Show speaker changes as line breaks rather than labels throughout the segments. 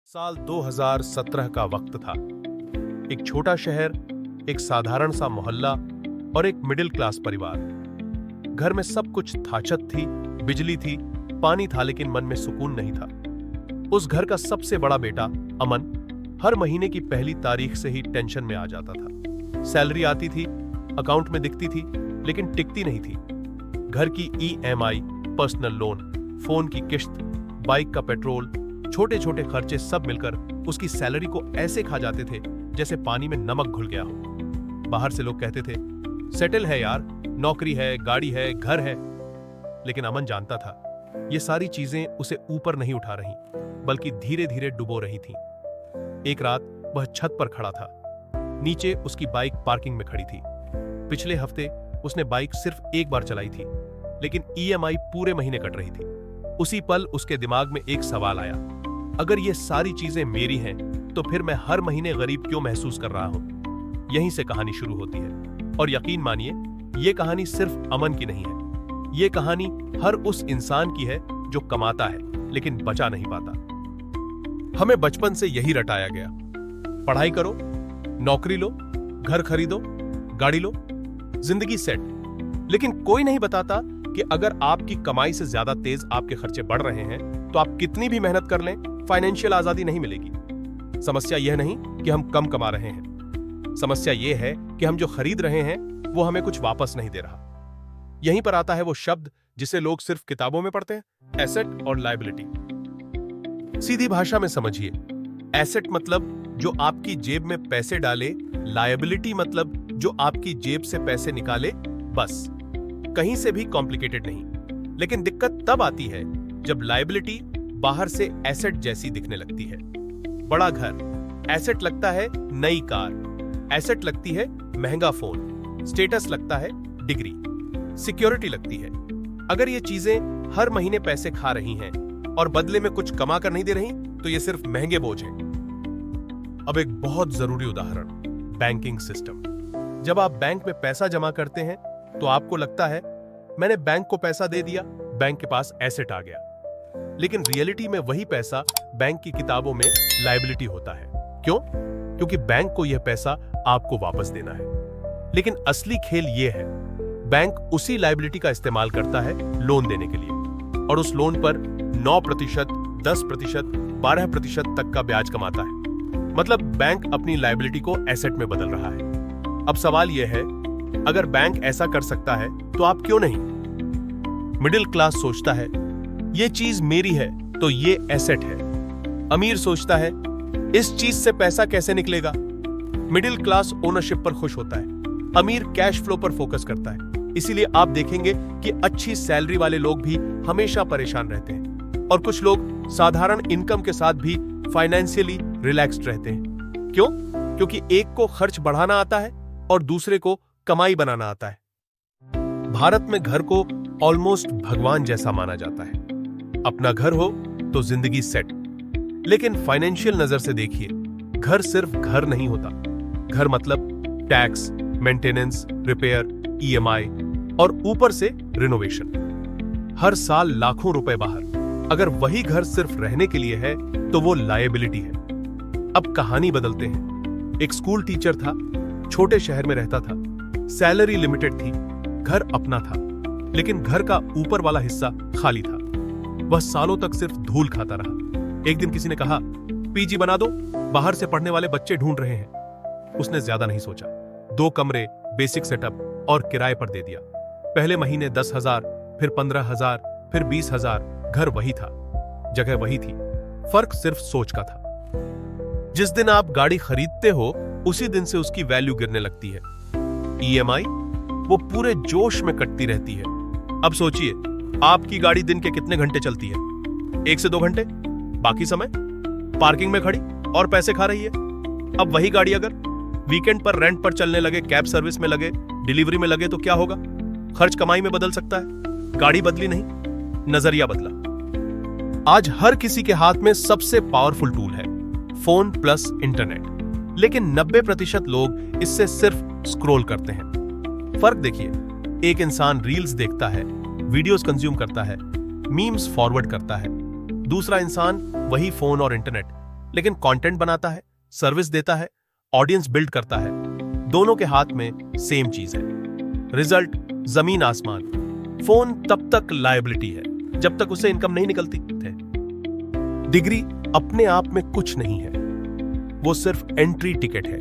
साल 2017 का वक्त था। एक छोटा शहर, एक साधारण सा मोहल्ला और एक मिडिल क्लास परिवार। घर में सब कुछ था, छत थी, बिजली थी, पानी था, लेकिन मन में सुकून नहीं था। उस घर का सबसे बड़ा बेटा अमन हर महीने की पहली तारीख से ही टेंशन में आ जाता था। सैलरी आती थी, अकाउंट में दिखती थी, लेकिन टिकती नहीं थी। घर की EMI, पर्सनल लोन, फोन की किश्त, बाइक का पेट्रोल, छोटे छोटे खर्चे सब मिलकर उसकी सैलरी को ऐसे खा जाते थे जैसे पानी में नमक घुल गया हो। बाहर से लोग कहते थे, सेटल है यार, नौकरी है, गाड़ी है, घर है। लेकिन अमन जानता था ये सारी चीजें उसे ऊपर नहीं उठा रही, बल्कि धीरे धीरे डुबो रही थीं। एक रात वह छत पर खड़ा था। नीचे उसकी बाइक पार्किंग में खड़ी थी। पिछले हफ्ते उसने बाइक सिर्फ एक बार चलाई थी, लेकिन EMI पूरे महीने कट रही थी। उसी पल उसके दिमाग में एक सवाल आया, अगर ये सारी चीजें मेरी हैं, तो फिर मैं हर महीने गरीब क्यों महसूस कर रहा हूं? यहीं से कहानी शुरू होती है। और यकीन मानिए, ये कहानी सिर्फ अमन की नहीं है। ये कहानी हर उस इंसान की है जो कमाता है लेकिन बचा नहीं पाता। हमें बचपन से यही रटाया गया, पढ़ाई करो, नौकरी लो, घर खरीदो, गाड़ी लो, जिंदगी सेट। लेकिन कोई नहीं बताता कि अगर आपकी कमाई से ज्यादा तेज आपके खर्चे बढ़ रहे हैं, तो आप कितनी भी मेहनत कर लें, फाइनेंशियल आजादी नहीं मिलेगी। समस्या यह नहीं कि हम कम कमा रहे हैं, समस्या यह है कि हम जो खरीद रहे हैं वो हमें कुछ वापस नहीं दे रहा। यहीं पर आता है वो शब्द जिसे लोग सिर्फ किताबों में पढ़ते हैं, एसेट और लायबिलिटी। सीधी भाषा में समझिए, एसेट मतलब जो आपकी जेब में पैसे डाले, लायबिलिटी मतलब जो आपकी जेब से पैसे निकाले, बस। कहीं से भी कॉम्प्लिकेटेड नहीं। लेकिन दिक्कत तब आती है जब लायबिलिटी बाहर से एसेट जैसी दिखने लगती है। बड़ा घर एसेट लगता है, नई कार एसेट लगती है, महंगा फोन, स्टेटस लगता है, डिग्री, सिक्योरिटी लगती है। अगर ये चीजें हर महीने पैसे खा रही हैं और बदले में कुछ कमा कर नहीं दे रही, तो ये सिर्फ महंगे बोझ हैं। अब एक बहुत जरूरी उदाहरण, बैंकिंग सिस्टम। जब आप बैंक में पैसा जमा करते हैं तो आपको लगता है मैंने बैंक को पैसा दे दिया, बैंक के पास एसेट आ गया। लेकिन रियलिटी में वही पैसा बैंक की किताबों में लायबिलिटी होता है। क्यों? क्योंकि बैंक को यह पैसा आपको वापस देना है। लेकिन असली खेल यह है, बैंक उसी लायबिलिटी का इस्तेमाल करता है लोन देने के लिए, और उस लोन पर 9%, 10%, 12% तक का ब्याज कमाता है। मतलब बैंक अपनी लायबिलिटी को एसेट में बदल रहा है। अब सवाल यह है, अगर बैंक ऐसा कर सकता है तो आप क्यों नहीं? मिडिल क्लास सोचता है ये चीज मेरी है तो ये एसेट है। अमीर सोचता है इस चीज से पैसा कैसे निकलेगा। मिडिल क्लास ओनरशिप पर खुश होता है, अमीर कैश फ्लो पर फोकस करता है। इसीलिए आप देखेंगे कि अच्छी सैलरी वाले लोग भी हमेशा परेशान रहते हैं, और कुछ लोग साधारण इनकम के साथ भी फाइनेंशियली रिलैक्स्ड रहते हैं। क्यों? क्योंकि एक को खर्च बढ़ाना आता है और दूसरे को कमाई बनाना आता है। भारत में घर को ऑलमोस्ट भगवान जैसा माना जाता है। अपना घर हो तो जिंदगी सेट। लेकिन फाइनेंशियल नजर से देखिए, घर सिर्फ घर नहीं होता। घर मतलब टैक्स, मेंटेनेंस, रिपेयर, EMI और ऊपर से रिनोवेशन। हर साल लाखों रुपए बाहर। अगर वही घर सिर्फ रहने के लिए है तो वो लायबिलिटी है। अब कहानी बदलते हैं। एक स्कूल टीचर था, छोटे शहर में रहता था, सैलरी लिमिटेड थी, घर अपना था, लेकिन घर का ऊपर वाला हिस्सा खाली था। वह सालों तक सिर्फ धूल खाता रहा। एक दिन किसी ने कहा, PG बना दो, बाहर से पढ़ने वाले बच्चे ढूंढ रहे हैं। उसने ज्यादा नहीं सोचा, 2 कमरे, बेसिक सेटअप और किराए पर दे दिया। पहले महीने 10,000, फिर 15,000, फिर 20,000। घर वही था, जगह वही थी, फर्क सिर्फ सोच का था। जिस दिन आप गाड़ी खरीदते हो, उसी दिन से उसकी वैल्यू गिरने लगती है। EMI वो पूरे जोश में कटती रहती है। अब सोचिए, आपकी गाड़ी दिन के कितने घंटे चलती है? 1 से 2 घंटे। बाकी समय पार्किंग में खड़ी और पैसे खा रही है। अब वही गाड़ी अगर वीकेंड पर रेंट पर चलने लगे, कैब सर्विस में लगे, डिलीवरी में लगे, तो क्या होगा? खर्च कमाई में बदल सकता है। गाड़ी बदली नहीं, नजरिया बदला। आज हर किसी के हाथ में सबसे पावरफुल टूल है फोन प्लस इंटरनेट। लेकिन 90% लोग इससे सिर्फ स्क्रॉल करते हैं। फर्क देखिए, एक इंसान रील्स देखता है, वीडियोस कंज्यूम करता है, मीम्स फॉरवर्ड करता है। दूसरा इंसान वही फोन और इंटरनेट लेकिन कंटेंट बनाता है, सर्विस देता है, ऑडियंस बिल्ड करता है। दोनों के हाथ में सेम चीज है। रिजल्ट जमीन आसमान। फोन तब तक लायबिलिटी है जब तक उसे इनकम नहीं निकलती है। डिग्री अपने आप में कुछ नहीं है, वो सिर्फ एंट्री टिकट है।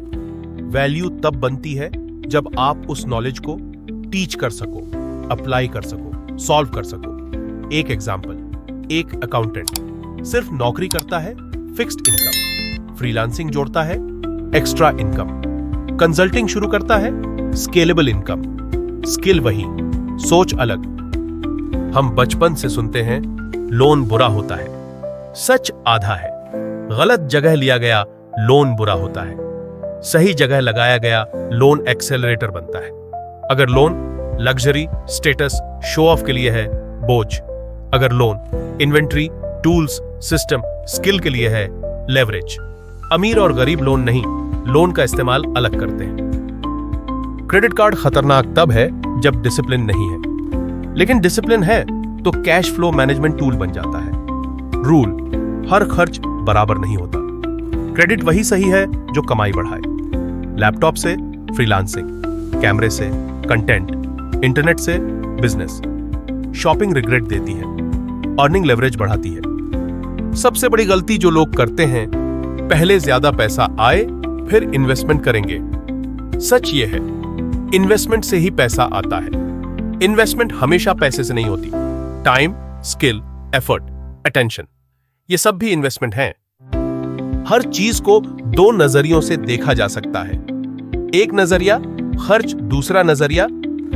वैल्यू तब बनती है जब आप उस नॉलेज को टीच कर सको, अप्लाई कर सको, सॉल्व कर सको। एक एग्जाम्पल, एक अकाउंटेंट सिर्फ नौकरी करता है, फिक्स्ड इनकम। फ्रीलांसिंग जोड़ता है, एक्स्ट्रा इनकम। कंसल्टिंग शुरू करता है, स्केलेबल इनकम। स्किल वही, सोच अलग। हम बचपन से सुनते हैं लोन बुरा होता है। सच आधा है। गलत जगह लिया गया लोन बुरा होता है, सही जगह लगाया गया लोन एक्सेलरेटर बनता है। अगर loan luxury, status, show off के लिए है, बोझ। अगर loan inventory, tools, system, skill के लिए है, लेवरेज। अमीर और गरीब लोन नहीं, लोन का इस्तेमाल अलग करते हैं। क्रेडिट कार्ड खतरनाक तब है जब डिसिप्लिन नहीं है, लेकिन डिसिप्लिन है तो कैश फ्लो मैनेजमेंट टूल बन जाता है। रूल, हर खर्च बराबर नहीं होता। क्रेडिट वही सही है जो कमाई बढ़ाए। लैपटॉप से फ्रीलांसिंग, कैमरे से कंटेंट, इंटरनेट से बिजनेस। शॉपिंग रिग्रेट देती है, अर्निंग लेवरेज बढ़ाती है। सबसे बड़ी गलती जो लोग करते हैं, पहले ज्यादा पैसा आए फिर इन्वेस्टमेंट करेंगे। सच ये है, इन्वेस्टमेंट से ही पैसा आता है। इन्वेस्टमेंट हमेशा पैसे से नहीं होती। टाइम, स्किल, एफर्ट, अटेंशन, ये सब भी इन्वेस्टमेंट हैं। हर चीज को दो नजरियों से देखा जा सकता है। एक नजरिया खर्च, दूसरा नजरिया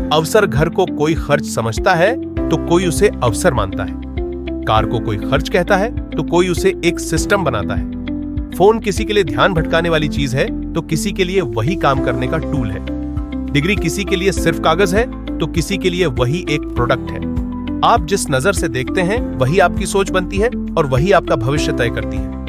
अवसर। घर को कोई खर्च समझता है तो कोई उसे अवसर मानता है। कार को कोई खर्च कहता है तो कोई उसे एक सिस्टम बनाता है। फोन किसी के लिए ध्यान भटकाने वाली चीज है तो किसी के लिए वही काम करने का टूल है। डिग्री किसी के लिए सिर्फ कागज है तो किसी के लिए वही एक प्रोडक्ट है। आप जिस नजर से देखते हैं वही आपकी सोच बनती है और वही आपका भविष्य तय करती है।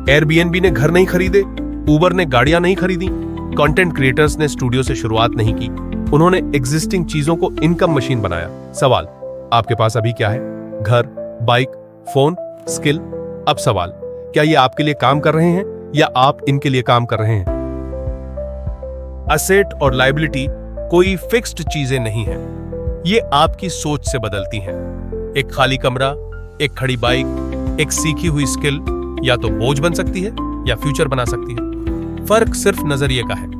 एयरबीएनबी ने घर नहीं खरीदे, उबर ने गाड़ियां नहीं खरीदी, कंटेंट क्रिएटर्स ने स्टूडियो से शुरुआत नहीं की। उन्होंने एग्जिस्टिंग चीजों को इनकम मशीन बनाया। सवाल, आपके पास अभी क्या है? घर, बाइक, फोन, स्किल। अब सवाल, क्या ये आपके लिए काम कर रहे हैं या आप इनके लिए काम कर रहे हैं? असेट और लायबिलिटी कोई फिक्स्ड चीजें नहीं है, ये आपकी सोच से बदलती हैं। एक खाली कमरा, एक खड़ी बाइक, एक सीखी हुई स्किल या तो बोझ बन सकती है या फ्यूचर बना सकती है। फर्क सिर्फ नजरिए का है।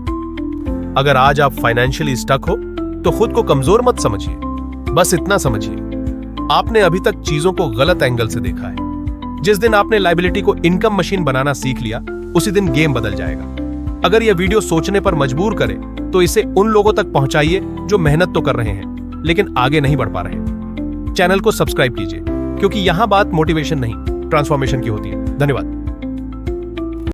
अगर आज आप फाइनेंशियली स्टक हो तो खुद को कमजोर मत समझिए, बस इतना समझिए आपने अभी तक चीजों को गलत एंगल से देखा है। जिस दिन आपने लायबिलिटी को इनकम मशीन बनाना सीख लिया, उसी दिन गेम बदल जाएगा। अगर यह वीडियो सोचने पर मजबूर करे तो इसे उन लोगों तक पहुंचाइए जो मेहनत तो कर रहे हैं लेकिन आगे नहीं बढ़ पा रहे। चैनल को सब्सक्राइब कीजिए क्योंकि यहां बात मोटिवेशन नहीं, ट्रांसफॉर्मेशन की होती है। धन्यवाद।